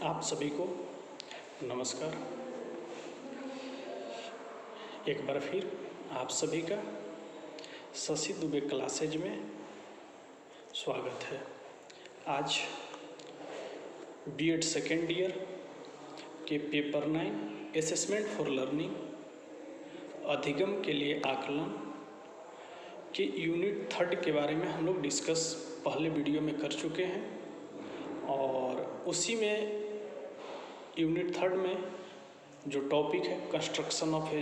आप सभी को नमस्कार। एक बार फिर आप सभी का शशि दुबे क्लासेज में स्वागत है। आज बीएड सेकेंड ईयर के पेपर 9 असेसमेंट फॉर लर्निंग अधिगम के लिए आकलन के यूनिट 3 के बारे में हम लोग डिस्कस पहले वीडियो में कर चुके हैं और उसी में यूनिट 3 में जो टॉपिक है construction of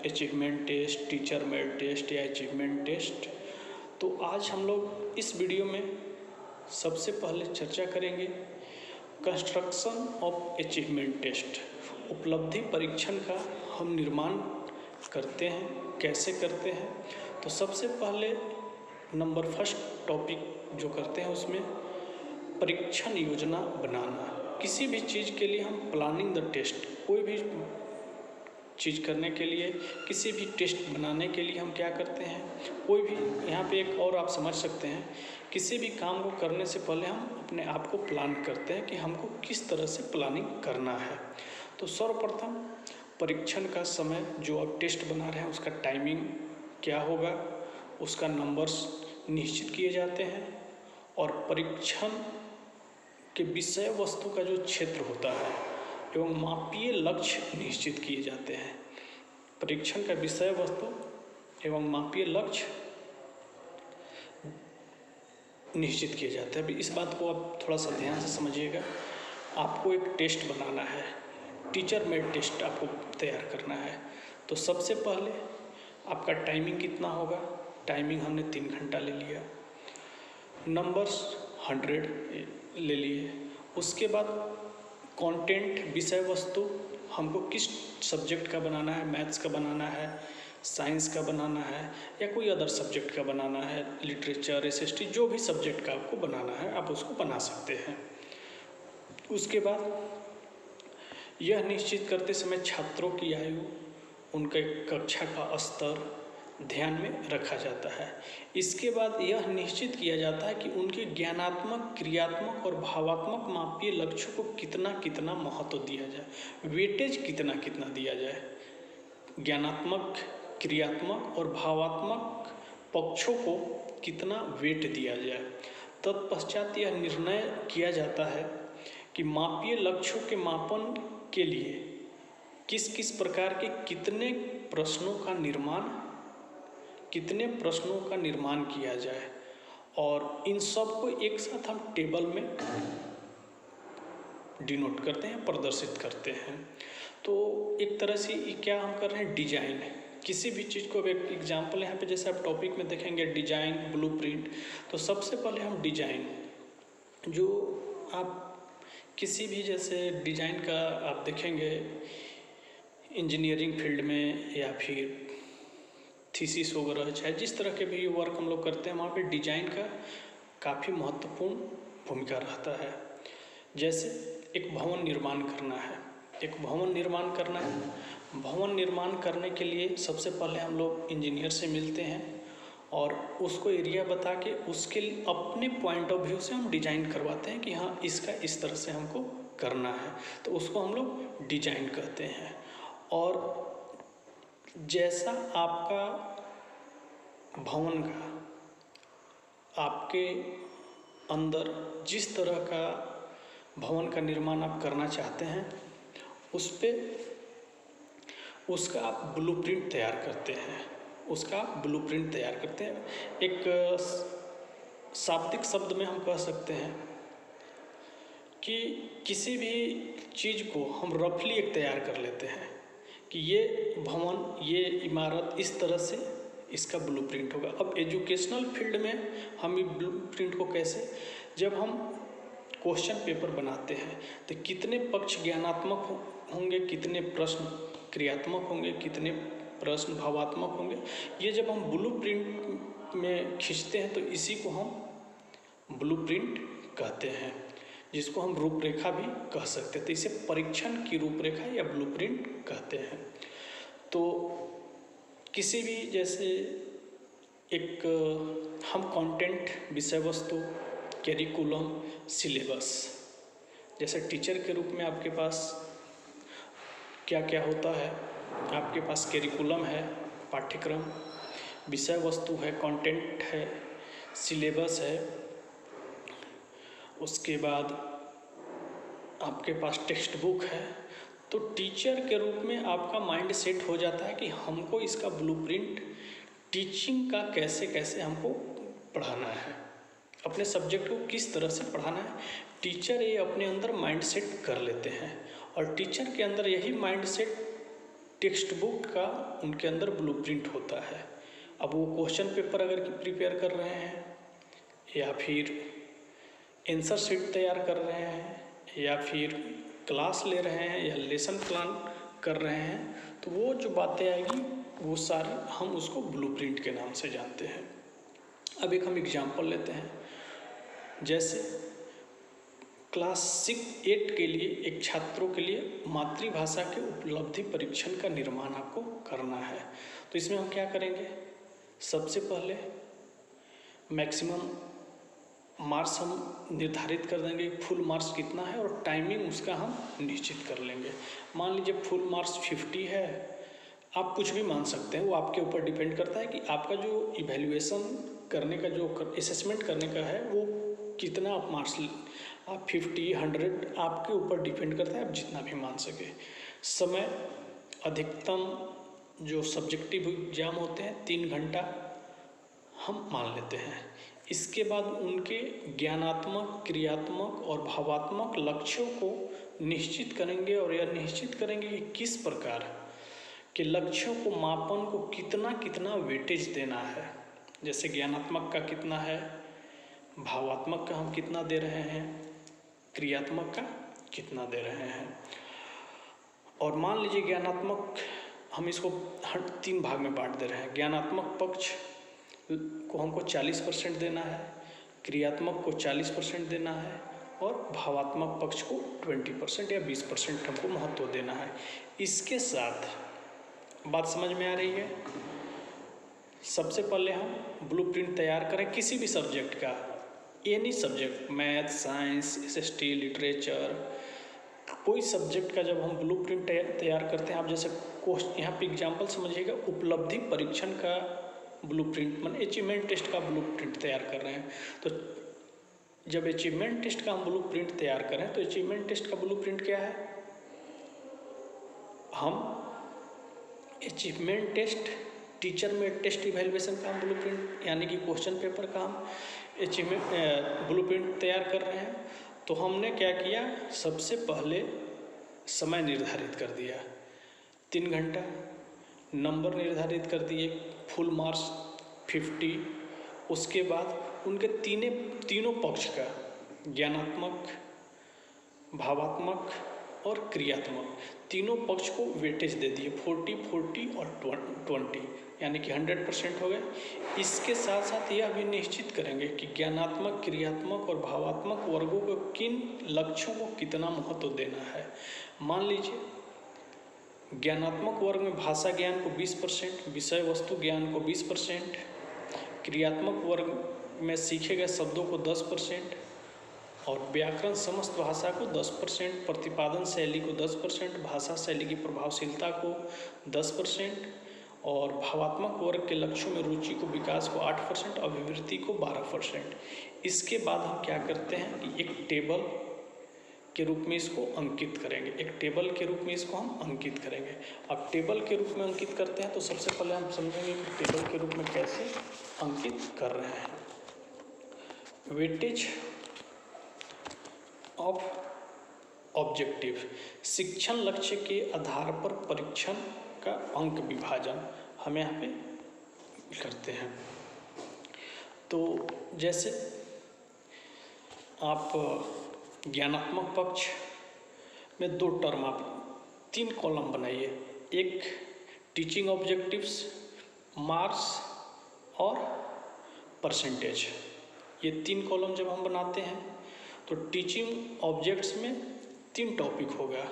achievement test, teacher made test या अचीवमेंट टेस्ट। तो आज हम लोग इस वीडियो में सबसे पहले चर्चा करेंगे कंस्ट्रक्शन ऑफ अचीवमेंट टेस्ट। उपलब्धि परीक्षण का हम निर्माण करते हैं, कैसे करते हैं। तो सबसे पहले नंबर फर्स्ट टॉपिक जो करते हैं उसमें परीक्षण योजना बनाना। किसी भी चीज़ के लिए हम प्लानिंग द टेस्ट, कोई भी चीज़ करने के लिए, किसी भी टेस्ट बनाने के लिए हम क्या करते हैं, कोई भी यहाँ पे एक और आप समझ सकते हैं, किसी भी काम को करने से पहले हम अपने आप को प्लान करते हैं कि हमको किस तरह से प्लानिंग करना है। तो सर्वप्रथम परीक्षण का समय, जो आप टेस्ट बना रहे हैं उसका टाइमिंग क्या होगा, उसका नंबर्स निश्चित किए जाते हैं और परीक्षण के विषय वस्तु का जो क्षेत्र होता है एवं मापीय लक्ष्य निश्चित किए जाते हैं। परीक्षण का विषय वस्तु एवं मापीय लक्ष्य निश्चित किए जाते हैं। अभी इस बात को आप थोड़ा सा ध्यान से समझिएगा। आपको एक टेस्ट बनाना है, टीचर मेड टेस्ट आपको तैयार करना है। तो सबसे पहले आपका टाइमिंग कितना होगा, टाइमिंग हमने 3 घंटा ले लिया, नंबर्स 100 ले लिए। उसके बाद कंटेंट, विषय वस्तु हमको किस सब्जेक्ट का बनाना है, मैथ्स का बनाना है, साइंस का बनाना है या कोई अदर सब्जेक्ट का बनाना है, लिटरेचर, एसएसटी, जो भी सब्जेक्ट का आपको बनाना है आप उसको बना सकते हैं। उसके बाद यह निश्चित करते समय छात्रों की आयु, उनके कक्षा का स्तर ध्यान में रखा जाता है। इसके बाद यह निश्चित किया जाता है कि उनके ज्ञानात्मक, क्रियात्मक और भावात्मक मापीय लक्ष्यों को कितना कितना महत्व दिया जाए, वेटेज कितना कितना दिया जाए। ज्ञानात्मक, क्रियात्मक और भावात्मक पक्षों को कितना वेट दिया जाए। तत्पश्चात यह निर्णय किया जाता है कि मापीय लक्ष्यों के मापन के लिए किस किस प्रकार के कितने प्रश्नों का निर्माण किया जाए और इन सब को एक साथ हम टेबल में डिनोट करते हैं, प्रदर्शित करते हैं। तो एक तरह से क्या हम कर रहे हैं, डिजाइन। किसी भी चीज़ को, एक एग्जांपल यहाँ पे जैसे आप टॉपिक में देखेंगे डिजाइन, ब्लूप्रिंट। तो सबसे पहले हम डिजाइन, जो आप किसी भी जैसे डिजाइन का आप देखेंगे इंजीनियरिंग फील्ड में या फिर थीसिस वगैरह, चाहे जिस तरह के भी वर्क हम लोग करते हैं, वहाँ पे डिजाइन का काफ़ी महत्वपूर्ण भूमिका रहता है। जैसे एक भवन निर्माण करना है, भवन निर्माण करने के लिए सबसे पहले हम लोग इंजीनियर से मिलते हैं और उसको एरिया बता के उसके अपने पॉइंट ऑफ व्यू से हम डिजाइन करवाते हैं कि हाँ इसका इस तरह से हमको करना है। तो उसको हम लोग डिजाइन कहते हैं। और जैसा आपका भवन का, आपके अंदर जिस तरह का भवन का निर्माण आप करना चाहते हैं, उस पे उसका आप ब्लूप्रिंट तैयार करते हैं। एक शाब्दिक शब्द में हम कह सकते हैं कि किसी भी चीज़ को हम रफली एक तैयार कर लेते हैं कि ये भवन, ये इमारत इस तरह से इसका ब्लूप्रिंट होगा। अब एजुकेशनल फील्ड में हम इस ब्लूप्रिंट को कैसे, जब हम क्वेश्चन पेपर बनाते हैं तो कितने पक्ष ज्ञानात्मक होंगे, कितने प्रश्न क्रियात्मक होंगे, कितने प्रश्न भावात्मक होंगे, ये जब हम ब्लूप्रिंट में खींचते हैं तो इसी को हम ब्लूप्रिंट कहते हैं, जिसको हम रूपरेखा भी कह सकते हैं। तो इसे परीक्षण की रूपरेखा या ब्लूप्रिंट कहते हैं। तो किसी भी जैसे एक हम कंटेंट, विषय वस्तु, कैरिकुलम, सिलेबस, जैसे टीचर के रूप में आपके पास क्या क्या होता है, आपके पास करिकुलम है, पाठ्यक्रम, विषय वस्तु है, कंटेंट है, सिलेबस है, उसके बाद आपके पास टेक्स्ट बुक है। तो टीचर के रूप में आपका माइंड सेट हो जाता है कि हमको इसका ब्लूप्रिंट टीचिंग का कैसे कैसे हमको पढ़ाना है, अपने सब्जेक्ट को किस तरह से पढ़ाना है। टीचर ये अपने अंदर माइंड सेट कर लेते हैं और टीचर के अंदर यही माइंड सेट टेक्स्ट बुक का उनके अंदर ब्लूप्रिंट होता है। अब वो क्वेश्चन पेपर अगर प्रिपेयर कर रहे हैं या फिर आंसर शीट तैयार कर रहे हैं या फिर क्लास ले रहे हैं या लेसन प्लान कर रहे हैं, तो वो जो बातें आएगी वो सारी हम उसको ब्लूप्रिंट के नाम से जानते हैं। अब एक हम एग्जांपल लेते हैं, जैसे क्लास 8 के लिए एक छात्रों के लिए मातृभाषा के उपलब्धि परीक्षण का निर्माण आपको करना है। तो इसमें हम क्या करेंगे, सबसे पहले मैक्सिमम मार्क्स हम निर्धारित कर देंगे, फुल मार्क्स कितना है और टाइमिंग उसका हम निश्चित कर लेंगे। मान लीजिए फुल मार्क्स 50 है, आप कुछ भी मान सकते हैं, वो आपके ऊपर डिपेंड करता है कि आपका जो इवैल्यूएशन करने का जो असेसमेंट करने का है वो कितना आप मार्क्स, आप 50 100 आपके ऊपर डिपेंड करता है, आप जितना भी मान सके। समय अधिकतम जो सब्जेक्टिव एग्जाम होते हैं 3 घंटा हम मान लेते हैं। इसके बाद उनके ज्ञानात्मक, क्रियात्मक और भावात्मक लक्ष्यों को निश्चित करेंगे और यह निश्चित करेंगे कि किस प्रकार के लक्ष्यों को मापन को कितना कितना वेटेज देना है। जैसे ज्ञानात्मक का कितना है, भावात्मक का हम कितना दे रहे हैं, क्रियात्मक का कितना दे रहे हैं। और मान लीजिए ज्ञानात्मक हम इसको 3 भाग में बांट दे रहे हैं। ज्ञानात्मक पक्ष को हमको 40% देना है, क्रियात्मक को 40% देना है और भावात्मक पक्ष को 20% या 20% हमको महत्व देना है। इसके साथ बात समझ में आ रही है। सबसे पहले हम ब्लूप्रिंट तैयार करें किसी भी सब्जेक्ट का, any subject, math, science, SST, literature, कोई सब्जेक्ट का जब हम ब्लूप्रिंट तैयार करते हैं, आप जैसे यहाँ पे एग्जाम्पल समझिएगा, उपलब्धि परीक्षण का ब्लूप्रिंट माने अचीवमेंट टेस्ट का ब्लूप्रिंट तैयार कर रहे हैं। तो जब अचीवमेंट टेस्ट का हम ब्लूप्रिंट तैयार करें तो अचीवमेंट टेस्ट का ब्लूप्रिंट क्या है, हम अचीवमेंट टेस्ट टीचर में टेस्ट इवैल्यूएशन का हम ब्लूप्रिंट यानी कि क्वेश्चन पेपर का हम अचीवमेंट ब्लूप्रिंट तैयार कर रहे हैं। तो हमने क्या किया, सबसे पहले समय निर्धारित कर दिया 3 घंटा, नंबर निर्धारित कर दिए फुल मार्क्स 50। उसके बाद उनके तीनों पक्ष का ज्ञानात्मक, भावात्मक और क्रियात्मक तीनों पक्ष को वेटेज दे दिए 40, 40 और 20 यानी कि 100% हो गए। इसके साथ साथ यह भी निश्चित करेंगे कि ज्ञानात्मक, क्रियात्मक और भावात्मक वर्गों को किन लक्ष्यों को कितना महत्व देना है। मान लीजिए ज्ञानात्मक वर्ग में भाषा ज्ञान को 20%, विषय वस्तु ज्ञान को 20%, क्रियात्मक वर्ग में सीखे गए शब्दों को 10% और व्याकरण समस्त भाषा को 10%, प्रतिपादन शैली को 10%, भाषा शैली की प्रभावशीलता को 10% और भावात्मक वर्ग के लक्ष्यों में रुचि को, विकास को 8%, अभिवृत्ति को 12%। इसके बाद हम क्या करते हैं कि एक टेबल के रूप में इसको अंकित करेंगे, एक टेबल के रूप में इसको हम अंकित करेंगे। अब टेबल के रूप में अंकित करते हैं तो सबसे पहले हम समझेंगे कि टेबल के रूप में कैसे अंकित कर रहे हैं। वेटेज ऑफ ऑब्जेक्टिव, शिक्षण लक्ष्य के आधार पर परीक्षण का अंक विभाजन हम यहाँ पे करते हैं। तो जैसे आप ज्ञानात्मक पक्ष में 2 टर्म, आप 3 कॉलम बनाइए, एक टीचिंग ऑब्जेक्टिव्स, मार्क्स और परसेंटेज। ये 3 कॉलम जब हम बनाते हैं तो टीचिंग ऑब्जेक्ट्स में 3 टॉपिक होगा।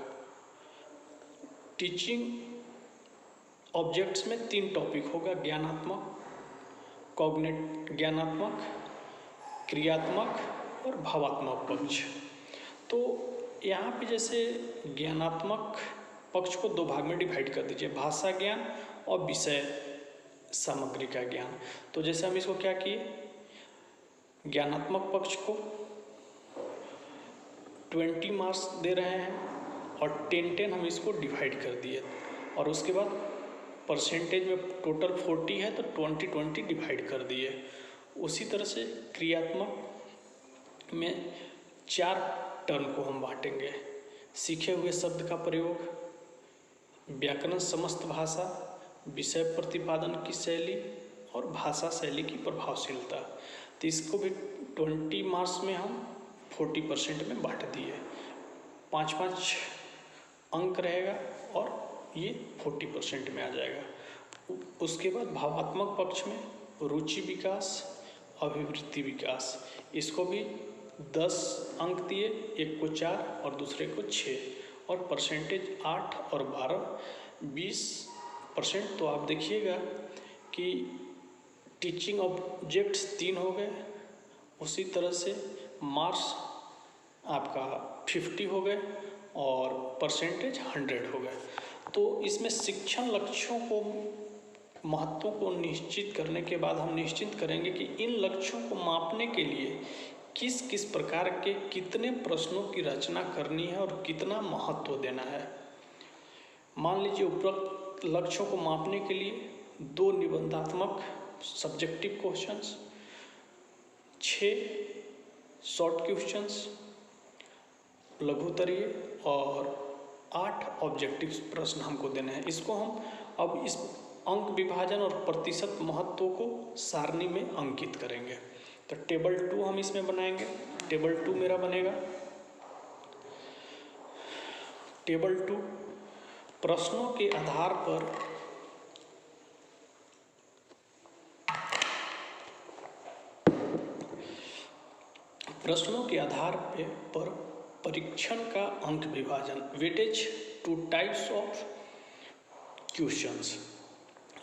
टीचिंग ऑब्जेक्ट्स में 3 टॉपिक होगा, ज्ञानात्मक, ज्ञानात्मक, क्रियात्मक और भावात्मक पक्ष। तो यहाँ पे जैसे ज्ञानात्मक पक्ष को दो भाग में डिवाइड कर दीजिए, भाषा ज्ञान और विषय सामग्री का ज्ञान। तो जैसे हम इसको क्या किए, ज्ञानात्मक पक्ष को 20 मार्क्स दे रहे हैं और 10-10 हम इसको डिवाइड कर दिए, और उसके बाद परसेंटेज में टोटल 40 है तो 20-20 डिवाइड कर दिए। उसी तरह से क्रियात्मक में 4 टर्म को हम बांटेंगे, सीखे हुए शब्द का प्रयोग, व्याकरण समस्त भाषा, विषय प्रतिपादन की शैली और भाषा शैली की प्रभावशीलता। तो इसको भी 20 मार्क्स में हम 40% में बांट दिए, 5-5 अंक रहेगा और ये 40% में आ जाएगा। उसके बाद भावात्मक पक्ष में रुचि विकास, अभिवृत्ति विकास, इसको भी 10 अंक दिए, एक को 4 और दूसरे को 6, और परसेंटेज 8 और 12 20%। तो आप देखिएगा कि टीचिंग ऑब्जेक्ट्स 3 हो गए, उसी तरह से मार्क्स आपका 50 हो गए और परसेंटेज 100 हो गए। तो इसमें शिक्षण लक्ष्यों को, महत्व को निश्चित करने के बाद हम निश्चित करेंगे कि इन लक्ष्यों को मापने के लिए किस किस प्रकार के कितने प्रश्नों की रचना करनी है और कितना महत्व देना है। मान लीजिए उपरोक्त लक्ष्यों को मापने के लिए 2 निबंधात्मक सब्जेक्टिव क्वेश्चंस, 6 शॉर्ट क्वेश्चंस लघुत्तरीय और 8 ऑब्जेक्टिव प्रश्न हमको देने हैं। इसको हम अब इस अंक विभाजन और प्रतिशत महत्व को सारणी में अंकित करेंगे। तो टेबल 2 हम इसमें बनाएंगे। टेबल 2 मेरा बनेगा, टेबल 2 प्रश्नों के आधार पर परीक्षण का अंक विभाजन, वेटेज 2 टाइप्स ऑफ क्वेश्चंस।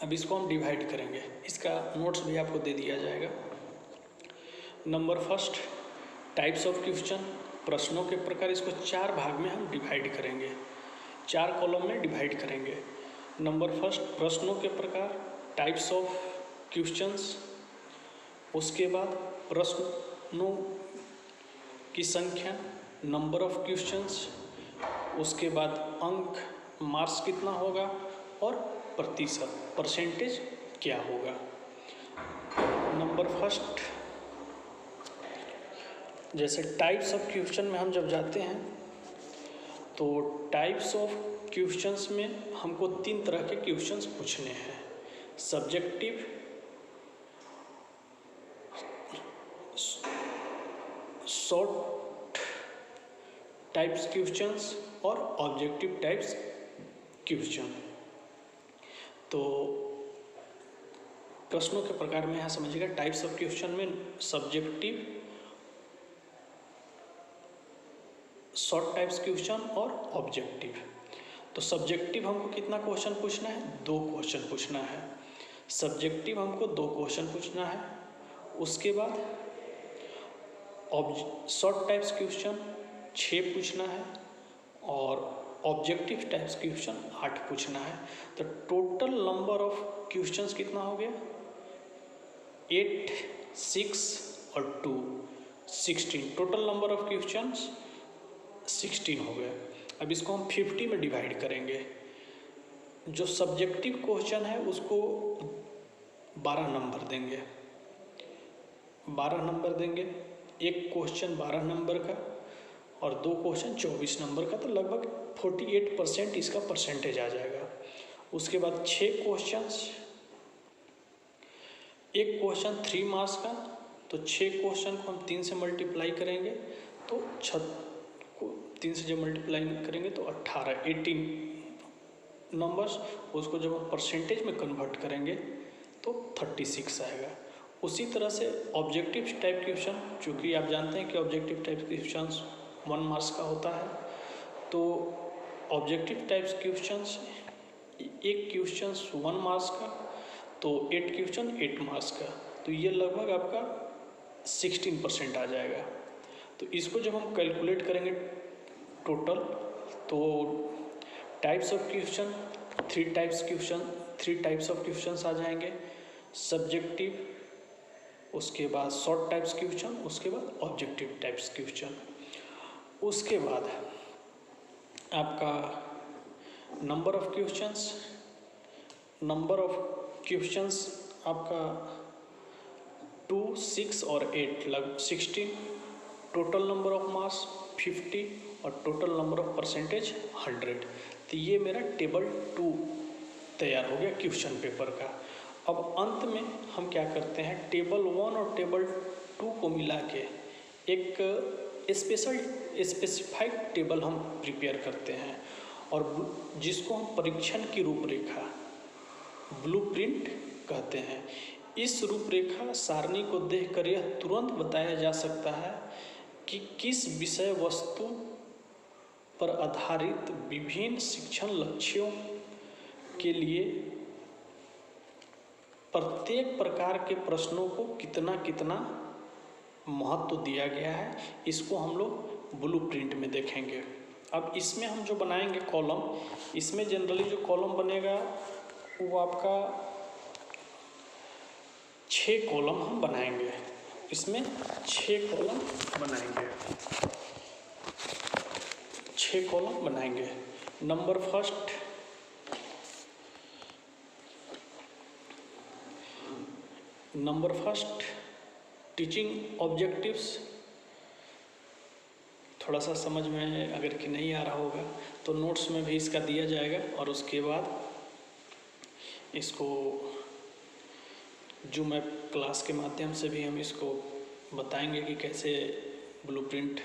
अब इसको हम डिवाइड करेंगे, इसका नोट्स भी आपको दे दिया जाएगा। Number first, types of question, प्रश्नों के प्रकार, इसको 4 भाग में हम डिवाइड करेंगे, 4 कॉलम में डिवाइड करेंगे। नंबर फर्स्ट, प्रश्नों के प्रकार, टाइप्स ऑफ क्वेश्चंस। उसके बाद प्रश्नों की संख्या, नंबर ऑफ क्वेश्चंस। उसके बाद अंक, मार्क्स कितना होगा, और प्रतिशत, परसेंटेज क्या होगा। नंबर फर्स्ट, जैसे टाइप्स ऑफ क्वेश्चन में हम जब जाते हैं तो टाइप्स ऑफ क्वेश्चंस में हमको 3 तरह के क्वेश्चंस पूछने हैं, सब्जेक्टिव, शॉर्ट टाइप्स क्वेश्चंस और ऑब्जेक्टिव टाइप्स क्वेश्चन। तो प्रश्नों के प्रकार में यहाँ समझिएगा, टाइप्स ऑफ क्वेश्चन में सब्जेक्टिव, शॉर्ट टाइप्स क्वेश्चन और ऑब्जेक्टिव। तो सब्जेक्टिव हमको कितना क्वेश्चन पूछना है, 2 क्वेश्चन पूछना है। सब्जेक्टिव हमको 2 क्वेश्चन पूछना है। उसके बाद शॉर्ट टाइप्स क्वेश्चन 6 पूछना है और ऑब्जेक्टिव टाइप्स क्वेश्चन 8 पूछना है। तो टोटल नंबर ऑफ क्वेश्चंस कितना हो गया, 8, 6 और 2, 16। टोटल नंबर ऑफ क्वेश्चंस 16 हो गया। अब इसको हम 50 में डिवाइड करेंगे। जो सब्जेक्टिव क्वेश्चन है उसको 12 नंबर देंगे, 12 नंबर देंगे। एक क्वेश्चन 12 नंबर का और 2 क्वेश्चन 24 नंबर का, तो लगभग 48% इसका परसेंटेज आ जाएगा। उसके बाद 6 क्वेश्चंस, एक क्वेश्चन 3 मार्क्स का, तो 6 क्वेश्चन को हम 3 से मल्टीप्लाई करेंगे, तो 3 से जब मल्टीप्लाई करेंगे तो 18 नंबर्स। उसको जब हम परसेंटेज में कन्वर्ट करेंगे तो 36 आएगा। उसी तरह से ऑब्जेक्टिव टाइप क्वेश्चन, चूँकि आप जानते हैं कि ऑब्जेक्टिव टाइप क्वेश्चन 1 मार्क्स का होता है, तो ऑब्जेक्टिव टाइप्स क्वेश्चंस, एक क्वेश्चन 1 मार्क्स का, तो 8 क्वेश्चन 8 मार्क्स का, तो ये लगभग आपका 16% आ जाएगा। तो इसको जब हम कैलकुलेट करेंगे टोटल। तो types of question, three types of questions आ जाएंगे। सब्जेक्टिव, उसके बाद शॉर्ट टाइप्स क्वेश्चन, उसके बाद ऑब्जेक्टिव टाइप्स क्वेश्चन। उसके बाद आपका नंबर ऑफ क्वेश्चंस आपका 2, 6 और 8 लगभग 16। टोटल नंबर ऑफ मार्क्स 50 और टोटल नंबर ऑफ परसेंटेज 100। तो ये मेरा टेबल 2 तैयार हो गया क्वेश्चन पेपर का। अब अंत में हम क्या करते हैं, टेबल 1 और टेबल 2 को मिला के एक स्पेसिफाइड टेबल हम प्रिपेयर करते हैं और जिसको हम परीक्षण की रूपरेखा ब्लूप्रिंट कहते हैं। इस रूपरेखा सारणी को देखकर यह तुरंत बताया जा सकता है कि किस विषय वस्तु पर आधारित विभिन्न शिक्षण लक्ष्यों के लिए प्रत्येक प्रकार के प्रश्नों को कितना कितना महत्व दिया गया है। इसको हम लोग ब्लूप्रिंट में देखेंगे। अब इसमें हम जो बनाएंगे कॉलम, इसमें जनरली जो कॉलम बनेगा वो आपका 6 कॉलम हम बनाएंगे। इसमें 6 कॉलम बनाएंगे, 6 कॉलम बनाएंगे। Number first teaching objectives. थोड़ा सा समझ में अगर कि नहीं आ रहा होगा तो नोट्स में भी इसका दिया जाएगा और उसके बाद इसको जूम ऐप क्लास के माध्यम से भी हम इसको बताएंगे कि कैसे ब्लूप्रिंट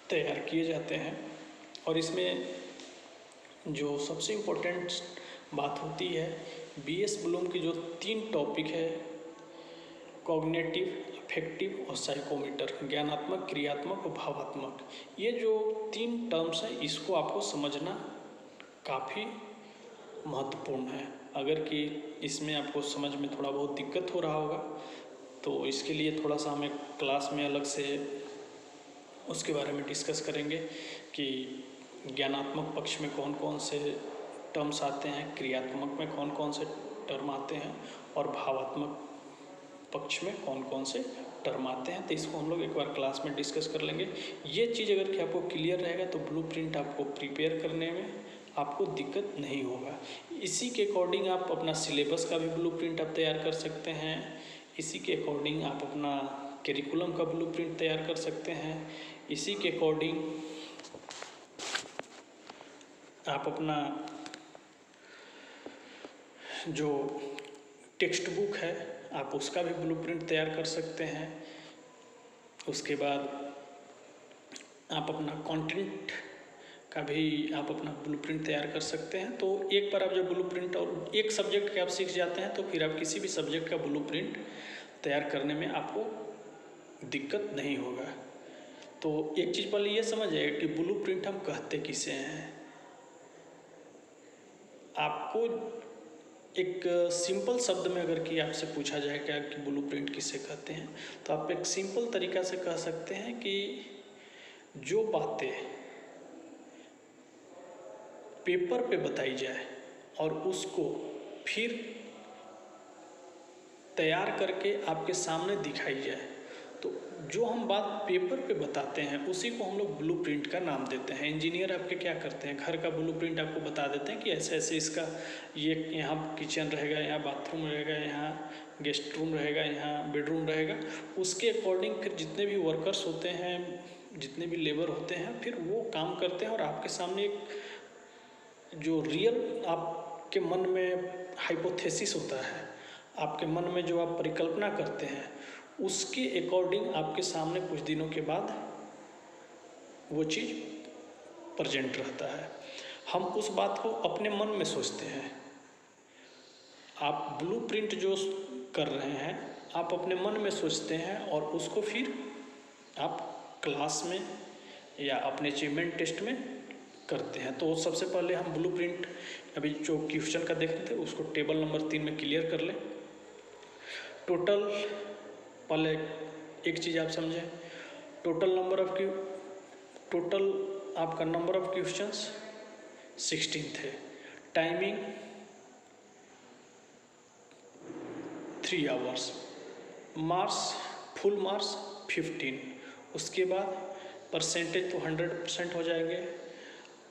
तैयार किए जाते हैं। और इसमें जो सबसे इम्पोर्टेंट बात होती है, बीएस ब्लूम की जो 3 टॉपिक है, कॉग्निटिव, अफेक्टिव और साइकोमीटर, ज्ञानात्मक, क्रियात्मक और भावात्मक, ये जो 3 टर्म्स हैं इसको आपको समझना काफ़ी महत्वपूर्ण है। अगर कि इसमें आपको समझ में थोड़ा बहुत दिक्कत हो रहा होगा तो इसके लिए थोड़ा सा हमें क्लास में अलग से उसके बारे में डिस्कस करेंगे कि ज्ञानात्मक पक्ष में कौन कौन से टर्म्स आते हैं, क्रियात्मक में कौन कौन से टर्म आते हैं और भावात्मक पक्ष में कौन कौन से टर्म आते हैं। तो इसको हम लोग एक बार क्लास में डिस्कस कर लेंगे। ये चीज़ अगर कि आपको क्लियर रहेगा तो ब्लूप्रिंट आपको प्रिपेयर करने में आपको दिक्कत नहीं होगा। इसी के अकॉर्डिंग आप अपना सिलेबस का भी ब्लूप्रिंट आप तैयार कर सकते हैं। इसी के अकॉर्डिंग आप अपना करिकुलम का ब्लूप्रिंट तैयार कर सकते हैं। इसी के अकॉर्डिंग आप अपना जो टेक्स्ट बुक है आप उसका भी ब्लूप्रिंट तैयार कर सकते हैं। उसके बाद आप अपना कंटेंट का भी आप अपना ब्लूप्रिंट तैयार कर सकते हैं। तो एक बार आप जब ब्लूप्रिंट और एक सब्जेक्ट के आप सीख जाते हैं तो फिर आप किसी भी सब्जेक्ट का ब्लूप्रिंट तैयार करने में आपको दिक्कत नहीं होगा। तो एक चीज़ पहले ये समझिए कि ब्लूप्रिंट हम कहते किसे हैं। आपको एक सिंपल शब्द में अगर कि आपसे पूछा जाए क्या कि ब्लूप्रिंट किसे कहते हैं तो आप एक सिंपल तरीका से कह सकते हैं कि जो बातें पेपर पे बताई जाए और उसको फिर तैयार करके आपके सामने दिखाई जाए, तो जो हम बात पेपर पे बताते हैं उसी को हम लोग ब्लूप्रिंट का नाम देते हैं। इंजीनियर आपके क्या करते हैं, घर का ब्लूप्रिंट आपको बता देते हैं कि ऐसे ऐसे इसका ये यहाँ किचन रहेगा, यहाँ बाथरूम रहेगा, यहाँ गेस्ट रूम रहेगा, यहाँ बेडरूम रहेगा। उसके अकॉर्डिंग फिर जितने भी वर्कर्स होते हैं, जितने भी लेबर होते हैं, फिर वो काम करते हैं और आपके सामने एक जो रियल आपके मन में हाइपोथेसिस होता है, आपके मन में जो आप परिकल्पना करते हैं उसके अकॉर्डिंग आपके सामने कुछ दिनों के बाद वो चीज़ प्रेजेंट रहता है। हम उस बात को अपने मन में सोचते हैं। आप ब्लूप्रिंट जो कर रहे हैं आप अपने मन में सोचते हैं और उसको फिर आप क्लास में या अपने अचीवमेंट टेस्ट में करते हैं। तो सबसे पहले हम ब्लूप्रिंट अभी जो क्वेश्चन का देख रहे थे उसको टेबल नंबर 3 में क्लियर कर लें। टोटल, पहले एक चीज़ आप समझें, टोटल नंबर ऑफ टोटल आपका नंबर ऑफ क्वेश्चंस 16 थे। Timing 3 hours. Marks full marks 15। उसके बाद परसेंटेज तो 100% हो जाएंगे।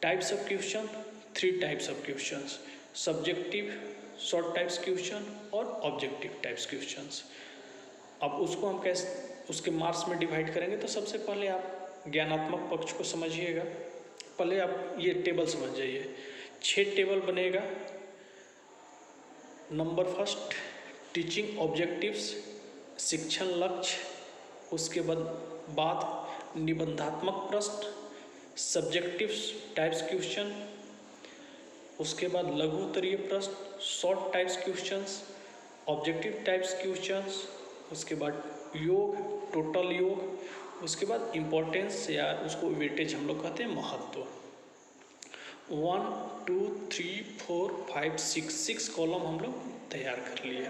Types of question 3 types of questions, subjective short types question और ऑब्जेक्टिव टाइप्स क्वेश्चंस। अब उसको हम कैसे उसके मार्क्स में डिवाइड करेंगे, तो सबसे पहले आप ज्ञानात्मक पक्ष को समझिएगा। पहले आप ये टेबल समझ जाइए। 6 टेबल बनेगा। नंबर फर्स्ट टीचिंग ऑब्जेक्टिव्स, शिक्षण लक्ष्य, उसके बाद निबंधात्मक प्रश्न, सब्जेक्टिव टाइप्स क्वेश्चन, उसके बाद लघु उत्तरीय प्रश्न, short types questions, objective types questions, उसके बाद योग, टोटल योग, उसके बाद इम्पोर्टेंस या उसको वेटेज हम लोग कहते हैं, महत्व। 1 2 3 4 5 6 कॉलम हम लोग तैयार कर लिए।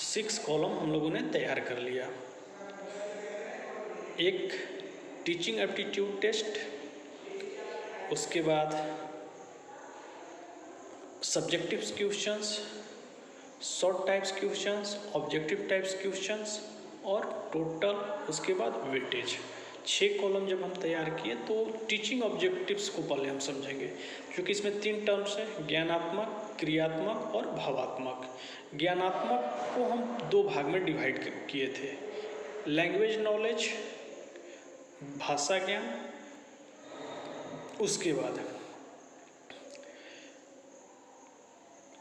सिक्स कॉलम हम लोगों ने तैयार कर लिया। एक टीचिंग एप्टीट्यूड टेस्ट, उसके बाद subjective questions, short types questions, objective types questions और टोटल, उसके बाद वेटेज। 6 कॉलम जब हम तैयार किए तो टीचिंग ऑब्जेक्टिव्स को पहले हम समझेंगे, क्योंकि इसमें 3 टर्म्स हैं, ज्ञानात्मक, क्रियात्मक और भावात्मक। ज्ञानात्मक को हम 2 भाग में डिवाइड किए थे, लैंग्वेज नॉलेज, भाषा ज्ञान, उसके बाद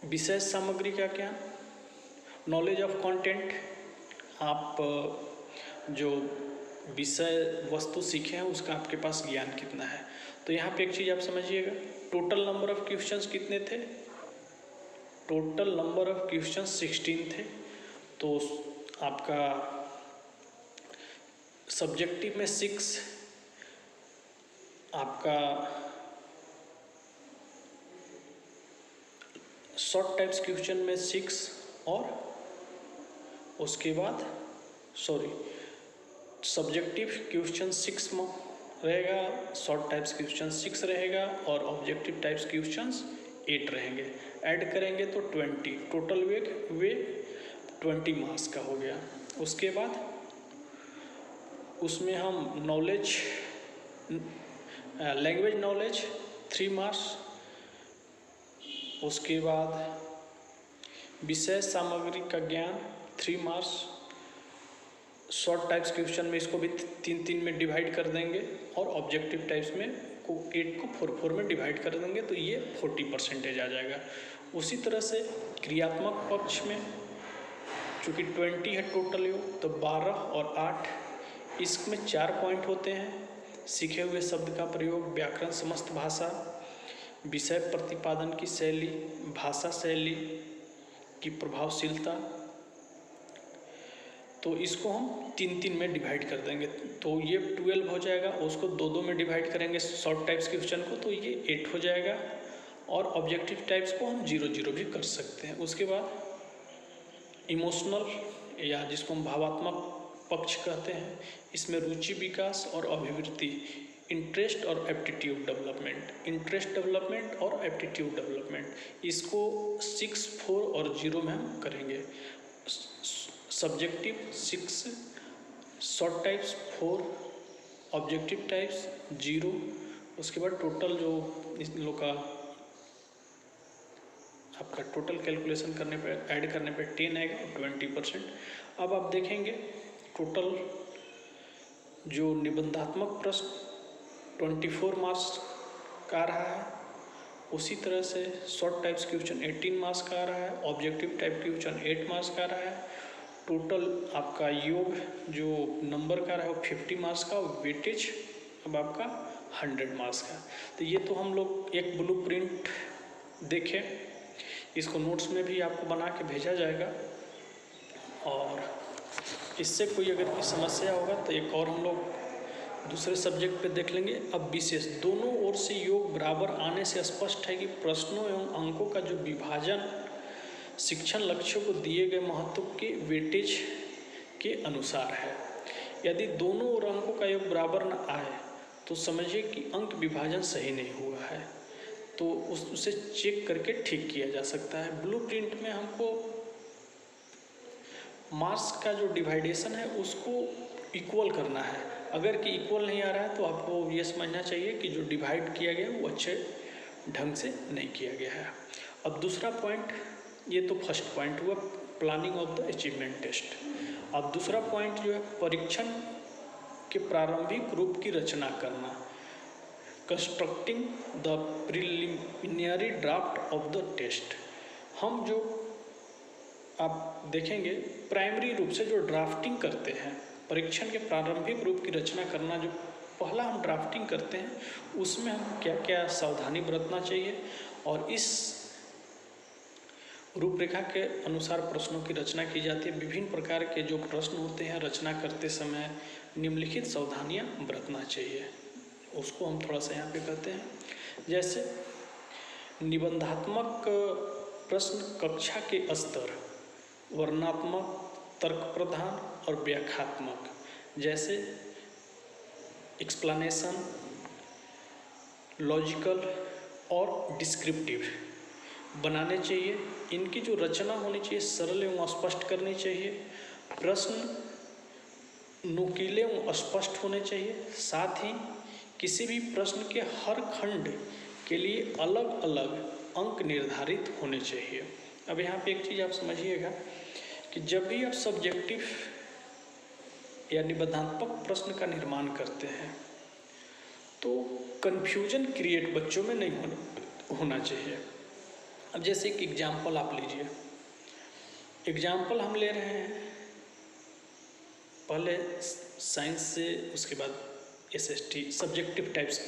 विषय सामग्री का ज्ञान, नॉलेज ऑफ कंटेंट, आप जो विषय वस्तु सीखे हैं उसका आपके पास ज्ञान कितना है। तो यहाँ पे एक चीज़ आप समझिएगा, टोटल नंबर ऑफ क्वेश्चंस कितने थे? टोटल नंबर ऑफ क्वेश्चंस 16 थे। तो आपका सब्जेक्टिव में 6, आपका शॉर्ट टाइप्स क्वेश्चन में 6 और उसके बाद सब्जेक्टिव क्वेश्चन 6 में रहेगा, शॉर्ट टाइप्स क्वेश्चन 6 रहेगा और ऑब्जेक्टिव टाइप्स क्वेश्चंस 8 रहेंगे। ऐड करेंगे तो 20, टोटल वे 20 मार्क्स का हो गया। उसके बाद उसमें हम नॉलेज, लैंग्वेज नॉलेज 3 मार्क्स, उसके बाद विषय सामग्री का ज्ञान 3 मार्क्स, शॉर्ट टाइप्स क्वेश्चन में इसको भी 3 में डिवाइड कर देंगे और ऑब्जेक्टिव टाइप्स में 8 को 4 में डिवाइड कर देंगे, तो ये 40% आ जाएगा। उसी तरह से क्रियात्मक पक्ष में चूँकि 20 है टोटल योग, तो 12 और 8, इसमें 4 पॉइंट होते हैं, सीखे हुए शब्द का प्रयोग, व्याकरण, समस्त भाषा, विषय प्रतिपादन की शैली, भाषा शैली की प्रभावशीलता। तो इसको हम 3 में डिवाइड कर देंगे, तो ये 12 हो जाएगा। उसको 2 में डिवाइड करेंगे शॉर्ट टाइप्स क्वेश्चन को, तो ये 8 हो जाएगा। और ऑब्जेक्टिव टाइप्स को हम 0 भी कर सकते हैं। उसके बाद इमोशनल या जिसको हम भावात्मक पक्ष कहते हैं, इसमें रुचि विकास और अभिवृत्ति, इंटरेस्ट और एप्टीट्यूड डेवलपमेंट, इंटरेस्ट डेवलपमेंट और एप्टीट्यूड डेवलपमेंट, इसको 6, 4 और 0 में हम करेंगे। Subjective 6, short types 4, objective types 0, उसके बाद टोटल जो इन लोग का आपका टोटल कैलकुलेशन करने पे, ऐड करने पे 10 आएगा, 20%। अब आप देखेंगे टोटल जो निबंधात्मक प्रश्न 24 मार्क्स का आ रहा है, उसी तरह से शॉर्ट टाइप्स क्वेश्चन 18 मार्क्स का आ रहा है, ऑब्जेक्टिव टाइप क्वेश्चन 8 मार्क्स का आ रहा है। टोटल आपका योग जो नंबर का रहा है वो 50 मार्क्स का, वेटेज अब आपका 100 मार्क्स का। तो ये तो हम लोग एक ब्लूप्रिंट देखें, इसको नोट्स में भी आपको बना के भेजा जाएगा, और इससे कोई अगर कोई समस्या होगा तो एक और हम लोग दूसरे सब्जेक्ट पे देख लेंगे। अब विशेष दोनों ओर से योग बराबर आने से स्पष्ट है कि प्रश्नों एवं अंकों का जो विभाजन शिक्षण लक्ष्यों को दिए गए महत्व के वेटेज के अनुसार है। यदि दोनों ओर अंकों का योग बराबर न आए तो समझिए कि अंक विभाजन सही नहीं हुआ है, तो उसे चेक करके ठीक किया जा सकता है। ब्लूप्रिंट में हमको मार्क्स का जो डिवाइडेशन है उसको इक्वल करना है। अगर कि इक्वल नहीं आ रहा है तो आपको ये समझना चाहिए कि जो डिवाइड किया गया है वो अच्छे ढंग से नहीं किया गया है। अब दूसरा पॉइंट, ये तो फर्स्ट पॉइंट हुआ planning of the achievement test. अब दूसरा पॉइंट जो है परीक्षण के प्रारंभिक रूप की रचना करना, constructing the preliminary draft of the test. हम जो आप देखेंगे प्राइमरी रूप से जो ड्राफ्टिंग करते हैं, परीक्षण के प्रारंभिक रूप की रचना करना, जो पहला हम ड्राफ्टिंग करते हैं उसमें हम क्या क्या सावधानी बरतना चाहिए और इस रूपरेखा के अनुसार प्रश्नों की रचना की जाती है। विभिन्न प्रकार के जो प्रश्न होते हैं रचना करते समय निम्नलिखित सावधानियां बरतना चाहिए, उसको हम थोड़ा सा यहाँ पे करते हैं। जैसे निबंधात्मक प्रश्न कक्षा के स्तर, वर्णनात्मक, तर्क प्रधान और व्याख्यात्मक, जैसे एक्सप्लेनेशन, लॉजिकल और डिस्क्रिप्टिव बनाने चाहिए। इनकी जो रचना होनी चाहिए सरल एवं स्पष्ट करनी चाहिए। प्रश्न नुकीले एवं स्पष्ट होने चाहिए। साथ ही किसी भी प्रश्न के हर खंड के लिए अलग अलग अंक निर्धारित होने चाहिए। अब यहाँ पे एक चीज़ आप समझिएगा कि जब भी आप सब्जेक्टिव या निबंधात्मक प्रश्न का निर्माण करते हैं तो कन्फ्यूजन क्रिएट बच्चों में नहीं होना चाहिए। अब जैसे एक एग्जाम्पल आप लीजिए, एग्जाम्पल हम ले रहे हैं पहले साइंस से, उसके बाद SST सब्जेक्टिव टाइप्स